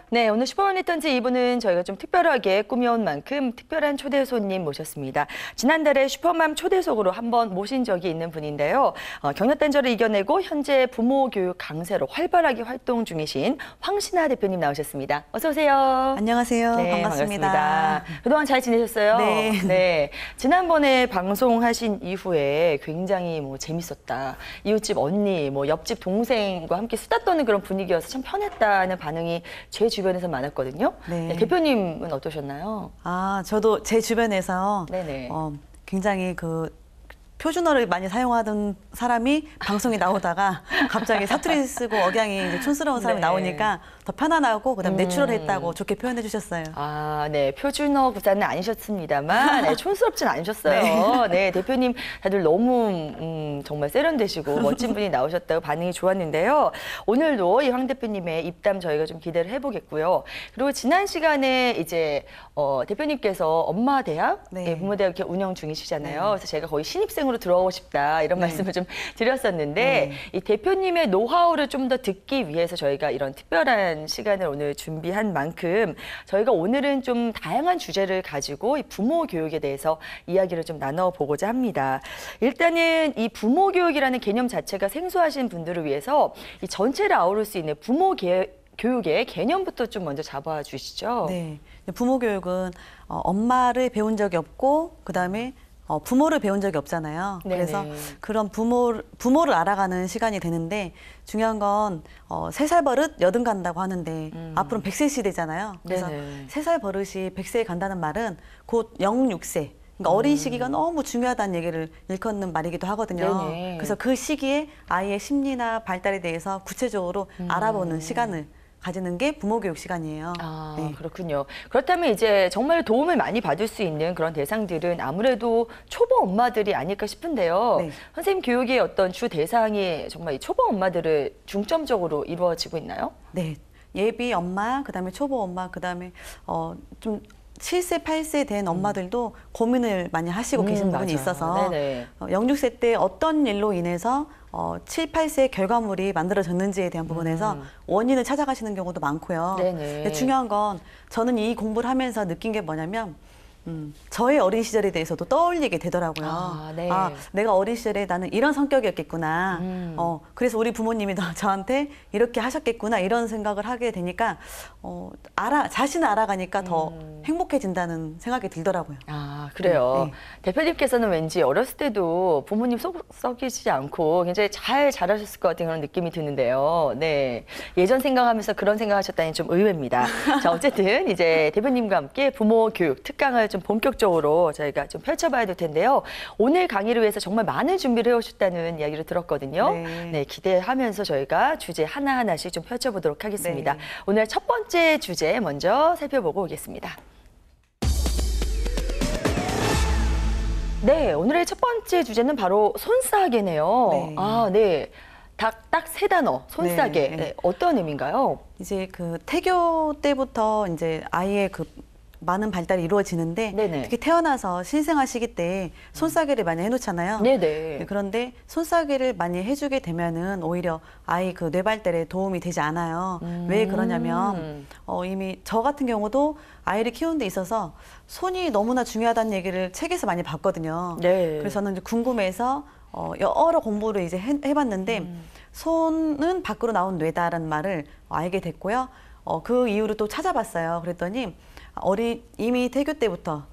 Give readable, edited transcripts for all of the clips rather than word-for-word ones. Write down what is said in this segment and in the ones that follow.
네, 오늘 슈퍼마니턴즈 2부는 저희가 좀 특별하게 꾸며온 만큼 특별한 초대 손님 모셨습니다. 지난달에 슈퍼맘 초대석으로 한번 모신 적이 있는 분인데요. 경력단절을 이겨내고 현재 부모 교육 강사로 활발하게 활동 중이신 황신아 대표님 나오셨습니다. 어서 오세요. 안녕하세요. 네, 반갑습니다. 그동안 잘 지내셨어요? 네. 네. 지난번에 방송하신 이후에 굉장히 재밌었다. 이웃집 언니, 옆집 동생과 함께 수다 떠는 그런 분위기여서 참 편했다는 반응이 제 주변에서 많았거든요. 네. 네, 대표님은 어떠셨나요? 저도 제 주변에서 네네. 굉장히 표준어를 많이 사용하던 사람이 방송에 나오다가 갑자기 사투리 쓰고 억양이 이제 촌스러운 사람이 네. 나오니까 더 편안하고 그다음 내추럴했다고 좋게 표현해 주셨어요. 네. 표준어 구사는 아니셨습니다만 네, 촌스럽진 않으셨어요. 네. 대표님 다들 너무 정말 세련되시고 멋진 분이 나오셨다고 반응이 좋았는데요. 오늘도 이 황 대표님의 입담 저희가 좀 기대를 해보겠고요. 그리고 지난 시간에 이제 대표님께서 엄마 대학, 네. 부모 대학 이렇게 운영 중이시잖아요. 네. 그래서 제가 거의 신입생으로 들어오고 싶다 이런 말씀을 좀 드렸었는데 네. 이 대표님의 노하우를 좀 더 듣기 위해서 저희가 이런 특별한 시간을 오늘 준비한 만큼 저희가 오늘은 좀 다양한 주제를 가지고 이 부모 교육에 대해서 이야기를 좀 나눠보고자 합니다. 일단은 이 부모 교육이라는 개념 자체가 생소하신 분들을 위해서 이 전체를 아우를 수 있는 교육의 개념부터 좀 먼저 잡아 주시죠. 네. 부모 교육은 엄마를 배운 적이 없고 그다음에 부모를 배운 적이 없잖아요. 네네. 그래서 그런 부모를 알아가는 시간이 되는데 중요한 건 3살 버릇 여든 간다고 하는데 앞으로는 100세 시대잖아요. 그래서 네네. 3살 버릇이 100세에 간다는 말은 곧 0, 6세. 그러니까 어린 시기가 너무 중요하다는 얘기를 일컫는 말이기도 하거든요. 네네. 그래서 그 시기에 아이의 심리나 발달에 대해서 구체적으로 알아보는 시간을 가지는 게 부모 교육 시간이에요. 네. 그렇군요. 그렇다면 이제 정말 도움을 많이 받을 수 있는 그런 대상들은 아무래도 초보 엄마들이 아닐까 싶은데요. 네. 선생님 교육의 어떤 주 대상이 정말 이 초보 엄마들을 중점적으로 이루어지고 있나요? 네. 예비 엄마, 그다음에 초보 엄마, 그다음에 좀 7세, 8세 된 엄마들도 고민을 많이 하시고 계신 부분이 맞아요. 있어서 네네. 0, 6세 때 어떤 일로 인해서 7, 8세 결과물이 만들어졌는지에 대한 부분에서 원인을 찾아가시는 경우도 많고요. 네네. 근데 중요한 건 저는 이 공부를 하면서 느낀 게 뭐냐면 저의 어린 시절에 대해서도 떠올리게 되더라고요. 네. 내가 어린 시절에 나는 이런 성격이었겠구나. 그래서 우리 부모님이 저한테 이렇게 하셨겠구나 이런 생각을 하게 되니까 자신을 알아가니까 더 행복해진다는 생각이 들더라고요. 그래요. 네. 대표님께서는 왠지 어렸을 때도 부모님 속 썩이지 않고 굉장히 잘 자라셨을 것 같은 그런 느낌이 드는데요. 네. 예전 생각하면서 그런 생각하셨다니 좀 의외입니다. 자, 어쨌든 이제 대표님과 함께 부모 교육 특강을 좀 본격적으로 저희가 좀 펼쳐봐야 될 텐데요. 오늘 강의를 위해서 정말 많은 준비를 해오셨다는 이야기를 들었거든요. 네, 기대하면서 저희가 주제 하나하나씩 좀 펼쳐보도록 하겠습니다. 네. 오늘 첫 번째 주제 먼저 살펴보고 오겠습니다. 네, 오늘의 첫 번째 주제는 바로 손싸개네요. 네. 네. 딱 세 단어, 손싸개. 네. 네, 어떤 의미인가요? 이제 태교 때부터 이제 아이의 많은 발달이 이루어지는데 네네. 특히 태어나서 신생아 시기 때 손싸개를 많이 해놓잖아요. 네네. 네, 그런데 손싸개를 많이 해주게 되면은 오히려 아이 뇌 발달에 도움이 되지 않아요. 왜 그러냐면 이미 저 같은 경우도 아이를 키우는 데 있어서 손이 너무나 중요하다는 얘기를 책에서 많이 봤거든요. 네. 그래서 저는 이제 궁금해서 여러 공부를 이제 해봤는데 손은 밖으로 나온 뇌다라는 말을 알게 됐고요. 그 이후로 또 찾아봤어요. 그랬더니 이미 태교 때부터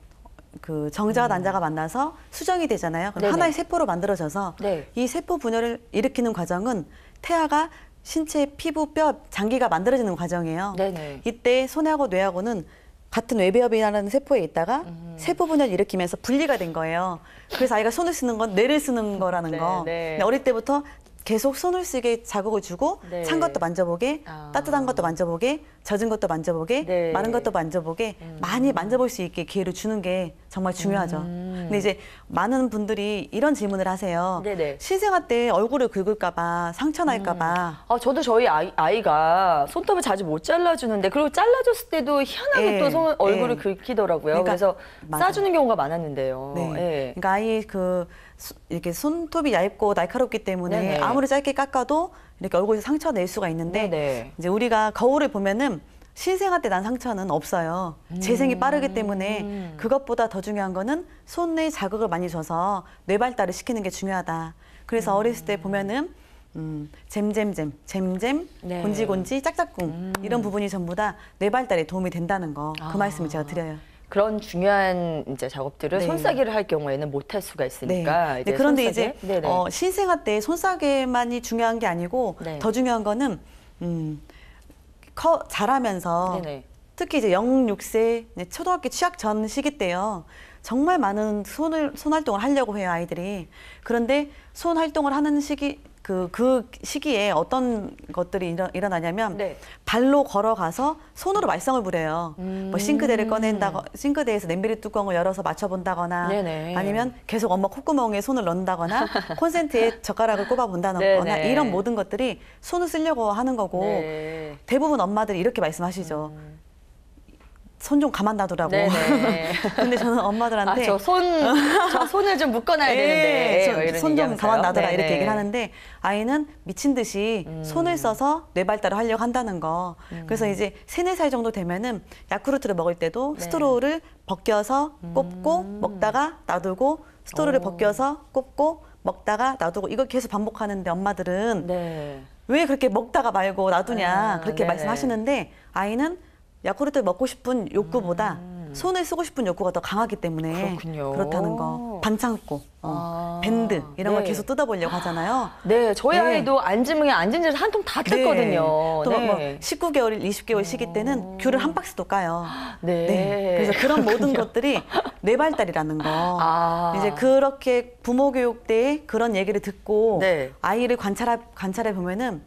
정자와 난자가 만나서 수정이 되잖아요. 그럼 네네. 하나의 세포로 만들어져서 네. 이 세포 분열을 일으키는 과정은 태아가 신체, 피부, 뼈, 장기가 만들어지는 과정이에요. 네네. 이때 손하고 뇌하고는 같은 뇌배엽이라는 세포에 있다가 세포 분열을 일으키면서 분리가 된 거예요. 그래서 아이가 손을 쓰는 건 뇌를 쓰는 거라는 네, 거. 네. 근데 어릴 때부터 계속 손을 쓰게 자극을 주고 네. 찬 것도 만져보게, 따뜻한 것도 만져보게, 젖은 것도 만져보게, 네. 마른 것도 만져보게 많이 만져볼 수 있게 기회를 주는 게 정말 중요하죠. 근데 이제 많은 분들이 이런 질문을 하세요. 네네. 신생아 때 얼굴을 긁을까 봐, 상처 날까 봐. 저도 저희 아이가 손톱을 자주 못 잘라주는데 그리고 잘라줬을 때도 희한하게 예, 또 얼굴을 예. 긁히더라고요. 그러니까, 그래서 맞아요. 싸주는 경우가 많았는데요. 네. 예. 그러니까 아이 이렇게 손톱이 얇고 날카롭기 때문에 네네. 아무리 짧게 깎아도 이렇게 얼굴에 상처 낼 수가 있는데 네네. 이제 우리가 거울을 보면은 신생아 때 난 상처는 없어요. 재생이 빠르기 때문에 그것보다 더 중요한 거는 손에 자극을 많이 줘서 뇌 발달을 시키는 게 중요하다. 그래서 어렸을 때 보면은 잼잼잼, 네. 곤지곤지, 짝짝꿍 이런 부분이 전부 다 뇌 발달에 도움이 된다는 거 그 말씀을 제가 드려요. 그런 중요한 이제 작업들을 네. 손싸개를 할 경우에는 못 할 수가 있으니까. 네. 이제 그런데 손싸개? 이제 네네. 신생아 때 손싸개만이 중요한 게 아니고 네. 더 중요한 거는 자라면서 네네. 특히 이제 0, 6세 초등학교 취학 전 시기 때요. 정말 많은 손 활동을 하려고 해요, 아이들이. 그런데 손 활동을 하는 시기 그 시기에 어떤 것들이 일어나냐면 네. 발로 걸어가서 손으로 말썽을 부려요. 뭐 싱크대를 싱크대에서 냄비 뚜껑을 열어서 맞춰본다거나 네네. 아니면 계속 엄마 콧구멍에 손을 넣는다거나 콘센트에 젓가락을 꼽아본다거나 네네. 이런 모든 것들이 손을 쓰려고 하는 거고 네. 대부분 엄마들이 이렇게 말씀하시죠. 손 좀 가만 놔두라고. 네네. 근데 저는 엄마들한테 저 손을 좀 묶어놔야 되는데. 뭐 이런 손 좀 얘기하면서요. 가만 놔둬라 네네. 이렇게 얘기를 하는데 아이는 미친 듯이 손을 써서 뇌 발달을 하려고 한다는 거. 그래서 이제 3, 4살 정도 되면은 야쿠르트를 먹을 때도 네. 스트로를 벗겨서 꼽고 먹다가 놔두고 스트로를 벗겨서 꼽고 먹다가 놔두고 이걸 계속 반복하는데 엄마들은 네. 왜 그렇게 먹다가 말고 놔두냐 그렇게 네네. 말씀하시는데 아이는 야쿠르트 먹고 싶은 욕구보다 손을 쓰고 싶은 욕구가 더 강하기 때문에 그렇군요. 그렇다는 거. 반창고, 아, 밴드 이런 걸 네. 계속 뜯어보려고 하잖아요. 네, 저희 네. 아이도 앉으면 앉은 데서 한 통 다 뜯거든요. 또 네. 뭐 19개월, 20개월 시기 때는 귤을 한 박스도 까요. 네. 그래서 그런 모든 것들이 뇌 발달이라는 거. 아. 이제 그렇게 부모 교육 때 그런 얘기를 듣고 네. 아이를 관찰해 보면은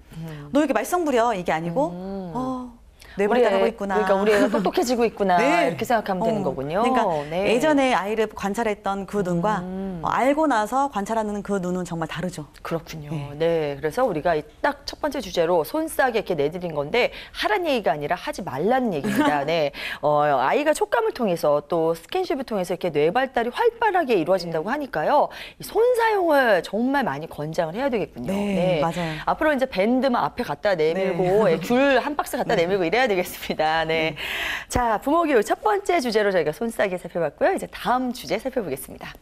너 이렇게 말썽 부려 이게 아니고 뇌 발달하고 있구나. 그러니까 우리 애가 똑똑해지고 있구나. 네. 이렇게 생각하면 되는 거군요. 그러니까 네. 예전에 아이를 관찰했던 그 눈과 알고 나서 관찰하는 그 눈은 정말 다르죠. 그렇군요. 네. 네. 그래서 우리가 딱 첫 번째 주제로 손싸게 이렇게 내드린 건데 하란 얘기가 아니라 하지 말라는 얘기입니다. 네. 아이가 촉감을 통해서 또 스킨십을 통해서 이렇게 뇌 발달이 활발하게 이루어진다고 하니까요. 이 손 사용을 정말 많이 권장을 해야 되겠군요. 네, 맞아요. 앞으로 이제 밴드만 앞에 갖다 내밀고 귤 한 박스 갖다 내밀고 이래야 되겠습니다. 네. 자, 부모 교육 첫 번째 주제로 저희가 손싸게 살펴봤고요. 이제 다음 주제 살펴보겠습니다.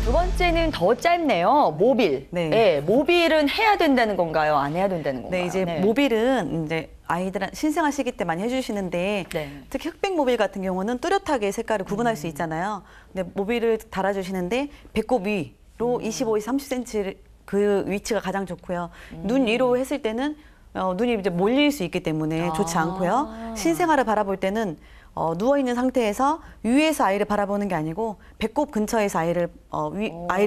두 번째는 더 짧네요. 모빌. 네. 네, 모빌은 해야 된다는 건가요? 안 해야 된다는 건가요? 네, 이제 모빌은 이제 아이들 신생아 시기 때 많이 해주시는데 네. 특히 흑백 모빌 같은 경우는 뚜렷하게 색깔을 구분할 수 있잖아요. 근데 모빌을 달아주시는데 배꼽 위로 25에서 30cm 그 위치가 가장 좋고요. 눈 위로 했을 때는 눈이 이제 몰릴 수 있기 때문에 좋지 않고요. 신생아를 바라볼 때는 누워 있는 상태에서 위에서 아이를 바라보는 게 아니고 배꼽 근처에서 아이를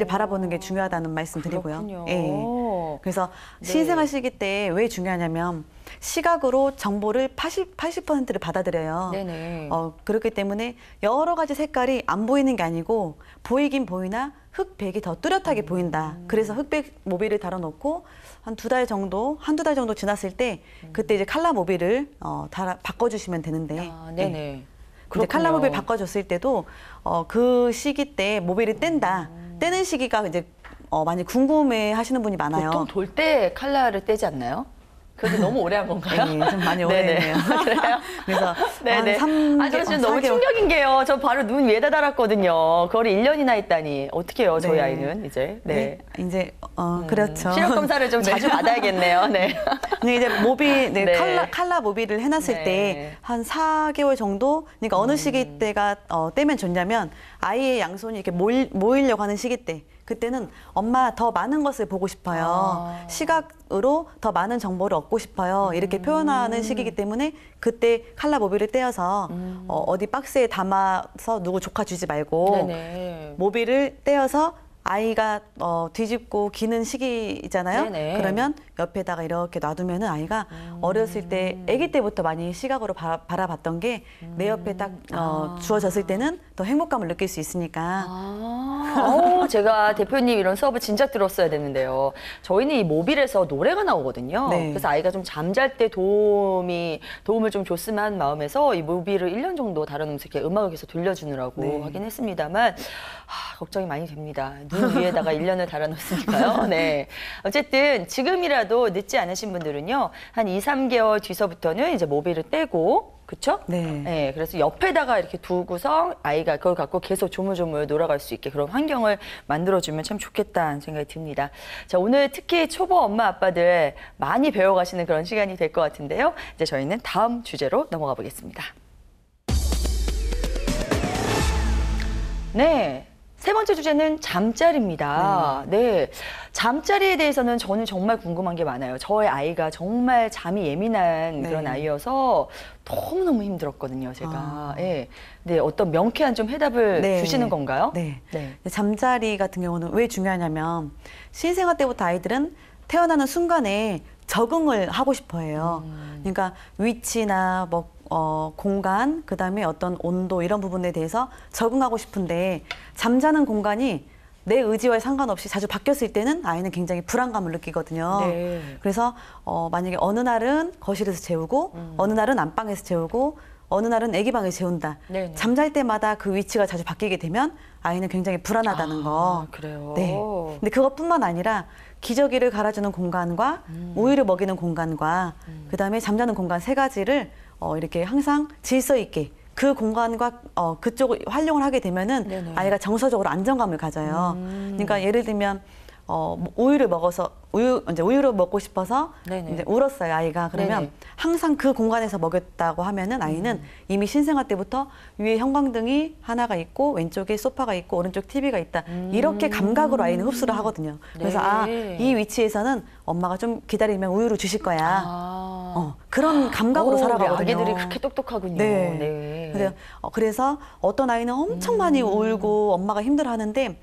바라보는 게 중요하다는 말씀 드리고요. 그렇군요. 예. 그래서 네. 신생아 시기 때 왜 중요하냐면 시각으로 정보를 80%를 받아들여요. 네네. 그렇기 때문에 여러 가지 색깔이 안 보이는 게 아니고 보이긴 보이나 흑백이 더 뚜렷하게 보인다. 그래서 흑백 모빌을 달아놓고 한두 달 정도 지났을 때 그때 이제 칼라 모빌을 바꿔주시면 되는데. 네네. 이제 칼라 모빌 바꿔줬을 때도 그 시기 때 모빌을 뗀다. 떼는 시기가 이제 많이 궁금해하시는 분이 많아요. 보통 돌 때 칼라를 떼지 않나요? 그게 너무 오래 한 건가요? 네, 좀 많이 오래했네요. 그래요? 그래서 네네. 한 3개월, 저 지금 너무 충격인 게요. 저 바로 눈 위에다 달았거든요. 그걸 1년이나 했다니. 어떻게 해요, 저희 네. 아이는 이제. 네. 이제 그렇죠. 시력 검사를 좀 자주 받아야겠네요. 네. 근데 이제 모빌, 네. 칼라 모빌을 해놨을 네. 때 한 4개월 정도, 그러니까 어느 시기 때가 떼면 좋냐면 아이의 양손이 이렇게 모이려고 하는 시기 때, 그때는 엄마 더 많은 것을 보고 싶어요. 시각으로 더 많은 정보를 얻고 싶어요. 이렇게 표현하는 시기이기 때문에 그때 칼라 모빌을 떼어서 어디 박스에 담아서 누구 조카 주지 말고 네네. 모빌을 떼어서 아이가 뒤집고 기는 시기잖아요. 네네. 그러면 옆에다가 이렇게 놔두면은 아이가 어렸을 때 아기 때부터 많이 시각으로 바라봤던 게 내 옆에 딱 주어졌을 때는 더 행복감을 느낄 수 있으니까. 제가 대표님 이런 수업을 진작 들었어야 되는데요. 저희는 이 모빌에서 노래가 나오거든요. 네. 그래서 아이가 좀 잠잘 때 도움을 좀 줬으면 하는 마음에서 이 모빌을 1년 정도 다뤄놓으면서 이렇게 음악을 계속 들려주느라고 네. 하긴 했습니다만, 걱정이 많이 됩니다. 눈 위에다가 1년을 달아놓으니까요. 네. 어쨌든 지금이라도 늦지 않으신 분들은요, 한 2, 3개월 뒤서부터는 이제 모빌을 떼고, 그쵸? 네. 네, 그래서 옆에다가 이렇게 두고서 아이가 그걸 갖고 계속 조물조물 놀아갈 수 있게 그런 환경을 만들어주면 참 좋겠다는 생각이 듭니다. 자, 오늘 특히 초보 엄마 아빠들 많이 배워가시는 그런 시간이 될 것 같은데요. 이제 저희는 다음 주제로 넘어가 보겠습니다. 네. 세 번째 주제는 잠자리입니다. 네. 잠자리에 대해서는 저는 정말 궁금한 게 많아요. 저의 아이가 정말 잠이 예민한 네. 그런 아이여서 너무너무 힘들었거든요, 제가. 예. 네, 어떤 명쾌한 좀 해답을 네. 주시는 건가요? 네. 네. 잠자리 같은 경우는 왜 중요하냐면 신생아 때부터 아이들은 태어나는 순간에 적응을 하고 싶어 해요. 그러니까 위치나 뭐 공간, 그다음에 어떤 온도 이런 부분에 대해서 적응하고 싶은데 잠자는 공간이 내 의지와 상관없이 자주 바뀌었을 때는 아이는 굉장히 불안감을 느끼거든요. 네. 그래서 만약에 어느 날은 거실에서 재우고 어느 날은 안방에서 재우고 어느 날은 아기 방에서 재운다. 네네. 잠잘 때마다 그 위치가 자주 바뀌게 되면 아이는 굉장히 불안하다는 거. 그래요? 네. 근데 그것뿐만 아니라 기저귀를 갈아주는 공간과 우유를 먹이는 공간과 그다음에 잠자는 공간 세 가지를 이렇게 항상 질서 있게 그 공간과 그쪽을 활용을 하게 되면은 네네. 아이가 정서적으로 안정감을 가져요. 그러니까 예를 들면 우유를 먹어서 우유를 먹고 싶어서 네네. 이제 울었어요 아이가. 그러면 네네. 항상 그 공간에서 먹였다고 하면은 아이는 이미 신생아 때부터 위에 형광등이 하나가 있고 왼쪽에 소파가 있고 오른쪽 TV가 있다 이렇게 감각으로 아이는 흡수를 하거든요. 그래서 네. 이 위치에서는 엄마가 좀 기다리면 우유를 주실 거야. 그런 감각으로 우리 살아가거든요. 아기들이 그렇게 똑똑하군요. 네. 네. 그래서 어떤 아이는 엄청 많이 울고 엄마가 힘들어하는데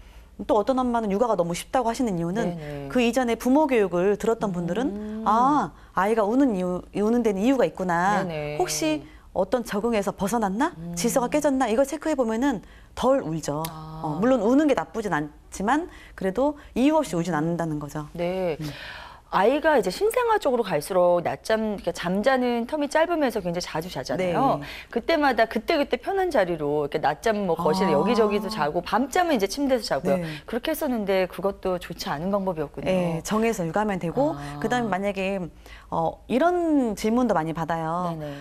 또 어떤 엄마는 육아가 너무 쉽다고 하시는 이유는 네네. 그 이전에 부모 교육을 들었던 분들은 아이가 우는 데는 이유가 있구나. 네네. 혹시 어떤 적응에서 벗어났나? 질서가 깨졌나? 이걸 체크해 보면은 덜 울죠. 물론 우는 게 나쁘진 않지만 그래도 이유 없이 울진 않는다는 거죠. 네. 아이가 이제 신생아 쪽으로 갈수록 그러니까 잠자는 텀이 짧으면서 굉장히 자주 자잖아요. 네. 그때마다 그때그때 편한 자리로 이렇게 낮잠 뭐 거실에 여기저기도 자고 밤잠은 이제 침대에서 자고요. 네. 그렇게 했었는데 그것도 좋지 않은 방법이었군요. 네, 정해서 육아하면 되고 그다음에 만약에 이런 질문도 많이 받아요. 네네.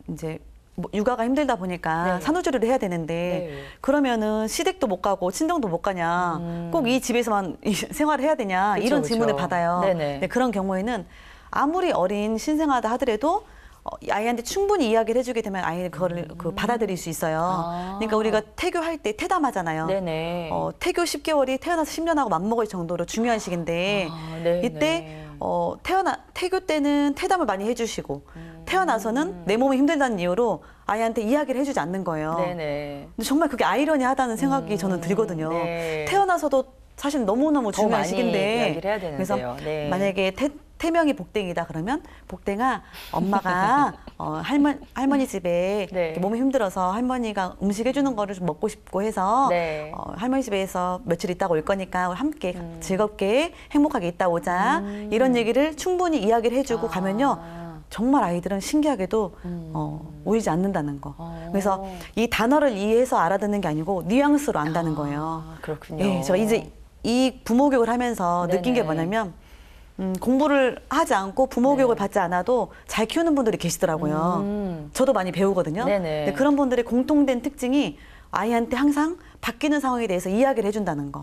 이제 뭐 육아가 힘들다 보니까 네. 산후조리를 해야 되는데 네. 그러면은 시댁도 못 가고 친정도 못 가냐 꼭 이 집에서만 생활을 해야 되냐 그쵸, 이런 그쵸. 질문을 받아요. 네네. 네, 그런 경우에는 아무리 어린 신생아다 하더라도 아이한테 충분히 이야기를 해주게 되면 아이는 그거를 받아들일 수 있어요. 그러니까 우리가 태교할 때 태담하잖아요. 네네. 태교 10개월이 태어나서 10년하고 맞먹을 정도로 중요한 시기인데 네네. 이때 태교 때는 태담을 많이 해주시고 태어나서는 내 몸이 힘들다는 이유로 아이한테 이야기를 해주지 않는 거예요. 네네. 근데 정말 그게 아이러니하다는 생각이 저는 들거든요. 네. 태어나서도 사실 너무너무 더 중요한 많이 시기인데 이야기를 해야 되는데요. 그래서 네. 만약에 태명이 복댕이다 그러면 복댕아 엄마가 할머니 집에 네. 이렇게 몸이 힘들어서 할머니가 음식 해주는 거를 좀 먹고 싶고 해서 네. 할머니 집에서 며칠 있다가 올 거니까 우리 함께 즐겁게 행복하게 있다 오자 이런 얘기를 충분히 이야기를 해주고 가면요 정말 아이들은 신기하게도 울지 않는다는 거. 그래서 이 단어를 이해해서 알아듣는 게 아니고 뉘앙스로 안다는 거예요. 그렇군요. 예, 제가 이제 이 부모 교육을 하면서 느낀 게 네네. 뭐냐면 공부를 하지 않고 부모 교육을 받지 않아도 잘 키우는 분들이 계시더라고요. 저도 많이 배우거든요. 네네. 근데 그런 분들의 공통된 특징이 아이한테 항상 바뀌는 상황에 대해서 이야기를 해준다는 거.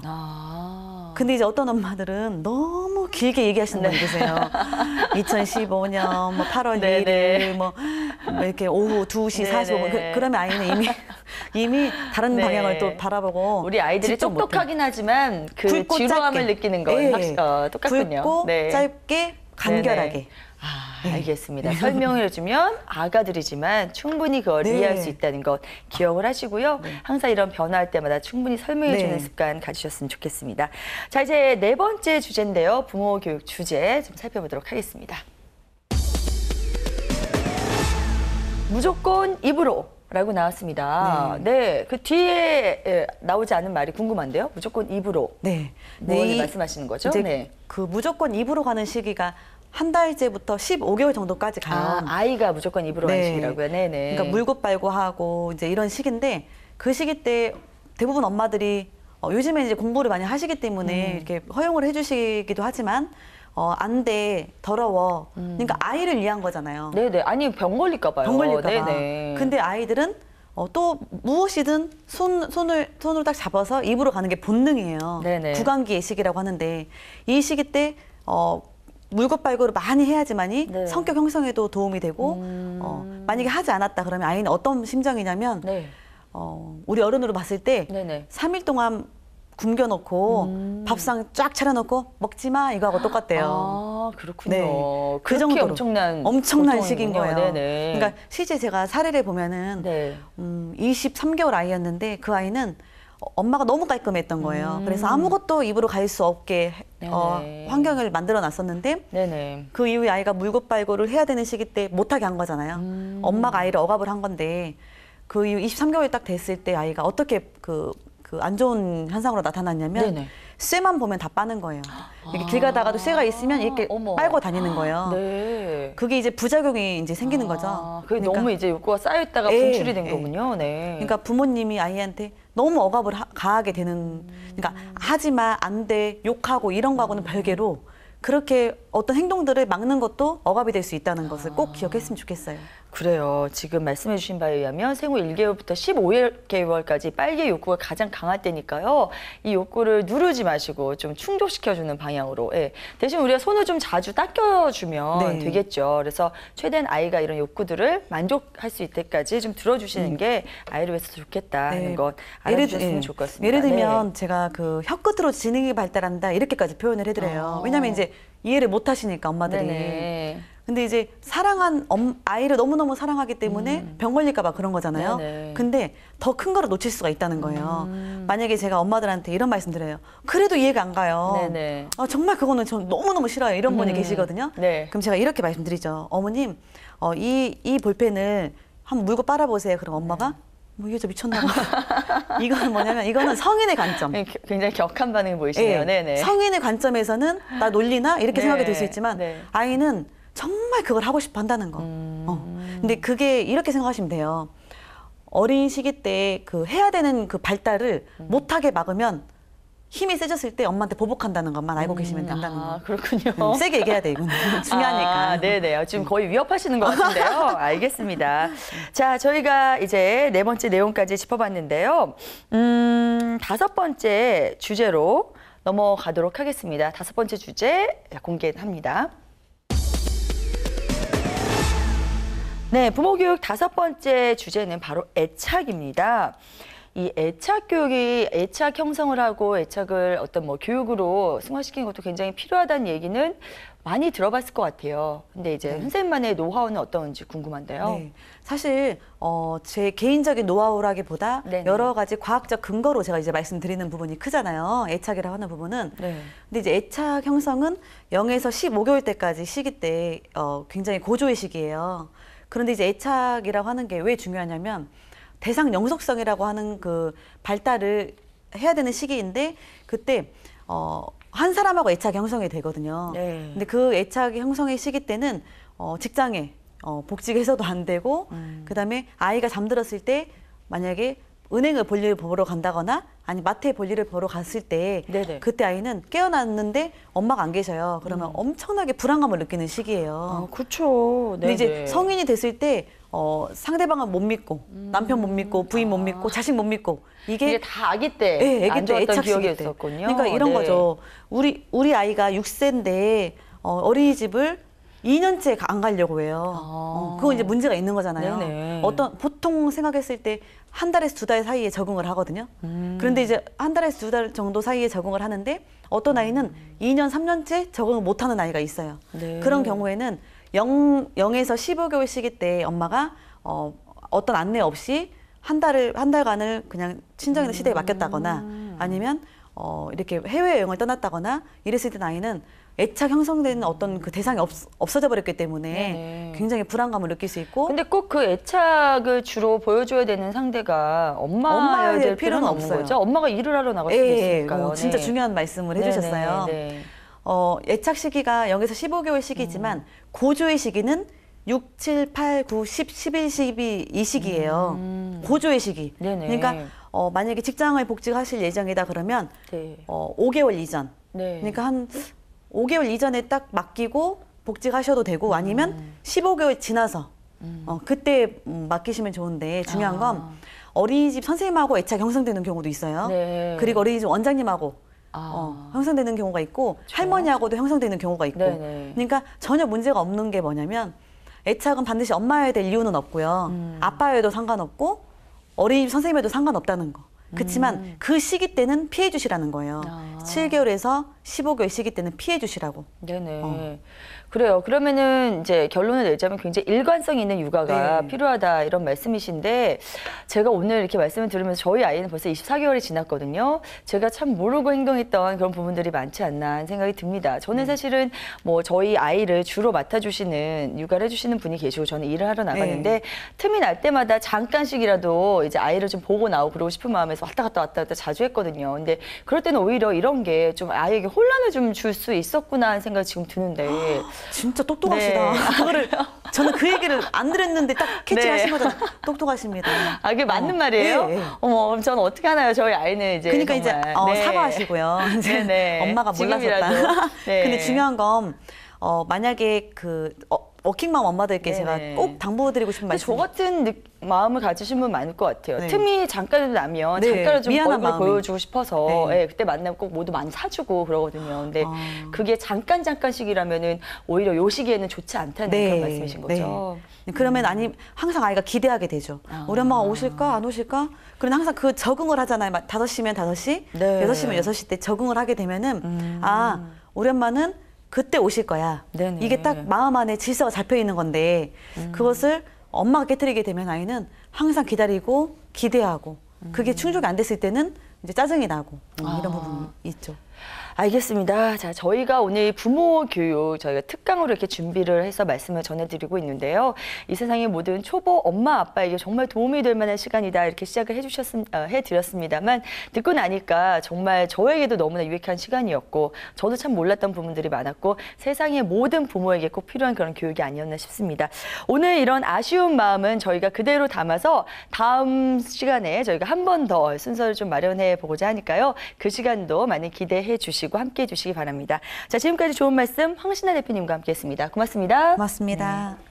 근데 이제 어떤 엄마들은 너무 길게 얘기하시는 분이 계세요. 2015년 뭐 8월 네네. 2일 뭐 이렇게 오후 2시 네네. 45분 그러면 아이는 이미 다른 네. 방향을 또 바라보고 우리 아이들이 집중 못해요. 똑똑하긴 하지만 그 굵고 지루함을 짧게. 느끼는 건 예. 똑같군요. 굵고 네. 짧게 간결하게. 네네. 알겠습니다. 설명을 해주면 아가들이지만 충분히 그걸 네. 이해할 수 있다는 것 기억을 하시고요. 항상 이런 변화할 때마다 충분히 설명해주는 네. 습관 가지셨으면 좋겠습니다. 자, 이제 네 번째 주제인데요. 부모 교육 주제 좀 살펴보도록 하겠습니다. 무조건 입으로 라고 나왔습니다. 네. 그 뒤에 나오지 않은 말이 궁금한데요. 무조건 입으로. 네. 뭘 이- 말씀하시는 거죠? 이제 네. 그 무조건 입으로 가는 시기가 한 달째부터 15개월 정도까지 가요. 아이가 무조건 입으로 가는 시기라고요. 네네. 그러니까 물고 빨고 하고 이제 이런 시기인데 그 시기 때 대부분 엄마들이 요즘에 이제 공부를 많이 하시기 때문에 이렇게 허용을 해주시기도 하지만 안 돼, 더러워. 그러니까 아이를 위한 거잖아요. 네네. 아니, 병 걸릴까 봐요. 병 걸릴까 봐. 네네. 근데 아이들은 또 무엇이든 손으로 딱 잡아서 입으로 가는 게 본능이에요. 네네. 구강기의 시기라고 하는데 이 시기 때 물고 빨고를 많이 해야지만이 네. 성격 형성에도 도움이 되고 만약에 하지 않았다 그러면 아이는 어떤 심정이냐면 네. 우리 어른으로 봤을 때 네네. 3일 동안 굶겨놓고 밥상 쫙 차려놓고 먹지 마 이거하고 똑같대요. 아, 그렇군요. 네. 그 그렇게 정도로 엄청난 엄청난 시기인 고통이군요. 거예요. 네네. 그러니까 실제 제가 사례를 보면은 네. 23개월 아이였는데 그 아이는 엄마가 너무 깔끔했던 거예요. 그래서 아무것도 입으로 갈 수 없게 네네. 환경을 만들어 놨었는데 네네. 그 이후에 아이가 물고 빨고를 해야 되는 시기 때 못하게 한 거잖아요. 엄마가 아이를 억압을 한 건데 그 이후 23개월이 딱 됐을 때 아이가 어떻게 그 안 좋은 현상으로 나타났냐면 네네. 쇠만 보면 다 빠는 거예요. 이렇게 길 가다가도 쇠가 있으면 이렇게 어머. 빨고 다니는 거예요. 네. 그게 이제 부작용이 이제 생기는 거죠. 그게 그러니까 너무 이제 욕구가 쌓여있다가 예, 분출이 된 예. 거군요. 네. 그러니까 부모님이 아이한테 너무 억압을 가하게 되는, 그러니까 하지 마, 안 돼, 욕하고 이런 거하고는 별개로 그렇게 어떤 행동들을 막는 것도 억압이 될 수 있다는 것을 꼭 기억했으면 좋겠어요. 그래요. 지금 말씀해 주신 바에 의하면 생후 1개월부터 15개월까지 빨개 욕구가 가장 강할 때니까요. 이 욕구를 누르지 마시고 좀 충족시켜주는 방향으로. 예. 대신 우리가 손을 좀 자주 닦여주면 네. 되겠죠. 그래서 최대한 아이가 이런 욕구들을 만족할 수 있을 때까지 좀 들어주시는 게 아이를 위해서 좋겠다 하는 것 알아주셨으면 좋을 것 같습니다. 예를 들면 네. 제가 그 혀끝으로 지능이 발달한다 이렇게까지 표현을 해드려요. 왜냐면 이제 이해를 못 하시니까 엄마들이. 네네. 근데 이제 사랑한 아이를 너무너무 사랑하기 때문에 병 걸릴까 봐 그런 거잖아요. 네네. 근데 더 큰 거를 놓칠 수가 있다는 거예요. 만약에 제가 엄마들한테 이런 말씀 드려요. 그래도 이해가 안 가요. 네네. 정말 그거는 전 너무너무 싫어요. 이런 분이 계시거든요. 네. 그럼 제가 이렇게 말씀드리죠. 어머님, 이 볼펜을 한번 물고 빨아보세요. 그럼 엄마가 뭐 이 여자 미쳤나 봐. 이거는 뭐냐면 이거는 성인의 관점. 굉장히 격한 반응이 보이시네요. 예, 네네. 성인의 관점에서는 나 놀리나 이렇게 네. 생각이 들 수 있지만 네. 아이는 정말 그걸 하고 싶어 한다는 거. 근데 그게 이렇게 생각하시면 돼요. 어린 시기 때 그 해야 되는 그 발달을 못하게 막으면 힘이 세졌을 때 엄마한테 보복한다는 것만 알고 계시면 된다는 거. 그렇군요. 세게 얘기해야 돼, 이건. 중요하니까. 네네. 지금 거의 위협하시는 것 같은데요. 알겠습니다. 자, 저희가 이제 네 번째 내용까지 짚어봤는데요. 5번째 주제로 넘어가도록 하겠습니다. 5번째 주제 공개합니다. 네, 부모교육 5번째 주제는 바로 애착입니다. 이 애착 교육이 애착 형성을 하고 애착을 어떤 뭐 교육으로 승화시키는 것도 굉장히 필요하다는 얘기는 많이 들어봤을 것 같아요. 근데 이제 선생님만의 노하우는 어떤지 궁금한데요. 네. 사실 제 개인적인 노하우라기보다 네네. 여러 가지 과학적 근거로 제가 이제 말씀드리는 부분이 크잖아요. 애착이라고 하는 부분은. 네. 근데 이제 애착 형성은 0에서 15개월 때까지 시기 때 굉장히 고조의 시기예요. 그런데 이제 애착이라고 하는 게 왜 중요하냐면 대상 영속성이라고 하는 그 발달을 해야 되는 시기인데 그때 한 사람하고 애착이 형성이 되거든요. 네. 근데 그 애착이 형성의 시기 때는 직장에 복직해서도 안 되고 그다음에 아이가 잠들었을 때 만약에 은행을 볼일을 보러 간다거나 아니 마트에 볼일을 보러 갔을 때 네네. 그때 아이는 깨어났는데 엄마가 안 계셔요. 그러면 엄청나게 불안감을 느끼는 시기예요. 그렇죠. 근데 이제 성인이 됐을 때 상대방은 못 믿고 남편 못 믿고 부인 못 믿고 자식 못 믿고 이게 다 아기 때 예, 안 애기 때 좋았던 애착 기억이 시기 때. 있었군요. 그러니까 이런 네. 거죠. 우리 아이가 6세인데 어린이집을 2년째 안 가려고 해요. 그거 이제 문제가 있는 거잖아요. 네네. 보통 생각했을 때 한 달에서 2달 사이에 적응을 하거든요. 그런데 이제 한 달에서 2달 정도 사이에 적응을 하는데 어떤 아이는 2년, 3년째 적응을 못하는 아이가 있어요. 네. 그런 경우에는 0에서 15개월 시기 때 엄마가 어떤 안내 없이 한 달간을 그냥 친정이나 시댁에 맡겼다거나 아니면 이렇게 해외여행을 떠났다거나 이랬을 때 아이는 애착 형성되는 어떤 그 대상이 없어져 버렸기 때문에 네네. 굉장히 불안감을 느낄 수 있고 근데 꼭 그 애착을 주로 보여줘야 되는 상대가 엄마여야 될 필요는 없는 없어요. 거죠. 엄마가 일을 하러 나갈 수도 있으니까요. 진짜 네. 중요한 말씀을 네네, 해주셨어요. 네. 애착 시기가 0에서 15개월 시기지만 고조의 시기는 6, 7, 8, 9, 10, 11, 12 이 시기예요. 고조의 시기. 네네. 그러니까 만약에 직장을 복직하실 예정이다 그러면 네. 5개월 이전. 네. 그러니까 한 5개월 이전에 딱 맡기고 복직하셔도 되고 아니면 15개월 지나서 그때 맡기시면 좋은데 중요한 건 어린이집 선생님하고 애착 형성되는 경우도 있어요. 네. 그리고 어린이집 원장님하고 형성되는 경우가 있고 할머니하고도 형성되는 경우가 있고 네네. 그러니까 전혀 문제가 없는 게 뭐냐면 애착은 반드시 엄마여야 될 이유는 없고요. 아빠여도 상관없고 어린이집 선생님여도 상관없다는 거. 그렇지만 그 시기 때는 피해 주시라는 거예요. 7개월에서 15개월 시기 때는 피해 주시라고. 네네. 그래요. 그러면은 이제 결론을 내자면 굉장히 일관성 있는 육아가 네. 필요하다 이런 말씀이신데 제가 오늘 이렇게 말씀을 들으면서 저희 아이는 벌써 24개월이 지났거든요. 제가 참 모르고 행동했던 그런 부분들이 많지 않나 하는 생각이 듭니다. 저는 사실은 뭐 저희 아이를 주로 맡아주시는 육아를 해주시는 분이 계시고 저는 일을 하러 나가는데 틈이 날 때마다 잠깐씩이라도 이제 아이를 좀 보고 나오고 그러고 싶은 마음에서 왔다 갔다 자주 했거든요. 근데 그럴 때는 오히려 이런 게 좀 아이에게 혼란을 좀 줄 수 있었구나 하는 생각이 지금 드는데 진짜 똑똑하시다. 네. 그거를 저는 그 얘기를 안 들었는데 딱 캐치하신 네. 거잖아요. 똑똑하십니다. 아, 그게 맞는 말이에요? 네, 네. 어머, 저는 어떻게 하나요? 저희 아이는 이제. 그러니까 정말. 이제 사과하시고요. 이제 네네. 엄마가 지금이라도. 몰랐었다. 네. 근데 중요한 건 만약에 그 워킹맘 엄마들께 네네. 제가 꼭 당부드리고 싶은 근데 저 말씀. 같은 마음을 가지신 분 많을 것 같아요. 네. 틈이 잠깐이라도 나면 네, 잠깐이라도 좀 미안한 얼굴 마음이. 보여주고 싶어서 네. 그때 만나면 꼭 모두 많이 사주고 그러거든요. 근데 아. 그게 잠깐씩이라면은 오히려 요 시기에는 좋지 않다는 그런 말씀이신 거죠. 네. 그러면 항상 아이가 기대하게 되죠. 우리 엄마가 오실까 안 오실까? 그런데 항상 그 적응을 하잖아요. 5시면 5시, 네. 6시면 6시 때 적응을 하게 되면은 우리 엄마는 그때 오실 거야. 네네. 이게 딱 마음 안에 질서가 잡혀 있는 건데 그것을 엄마가 깨뜨리게 되면 아이는 항상 기다리고 기대하고 그게 충족이 안 됐을 때는 이제 짜증이 나고 이런 부분이 있죠. 알겠습니다. 자, 저희가 오늘 부모 교육 저희가 특강으로 이렇게 준비를 해서 말씀을 전해드리고 있는데요. 이 세상의 모든 초보 엄마 아빠에게 정말 도움이 될 만한 시간이다 이렇게 시작을 해드렸습니다만 듣고 나니까 정말 저에게도 너무나 유익한 시간이었고 저도 참 몰랐던 부분들이 많았고 세상의 모든 부모에게 꼭 필요한 그런 교육이 아니었나 싶습니다. 오늘 이런 아쉬운 마음은 저희가 그대로 담아서 다음 시간에 저희가 한 번 더 순서를 좀 마련해 보고자 하니까요. 그 시간도 많이 기대해 주시고 함께해 주시기 바랍니다. 자, 지금까지 좋은 말씀 황신아 대표님과 함께했습니다. 고맙습니다. 고맙습니다. 네.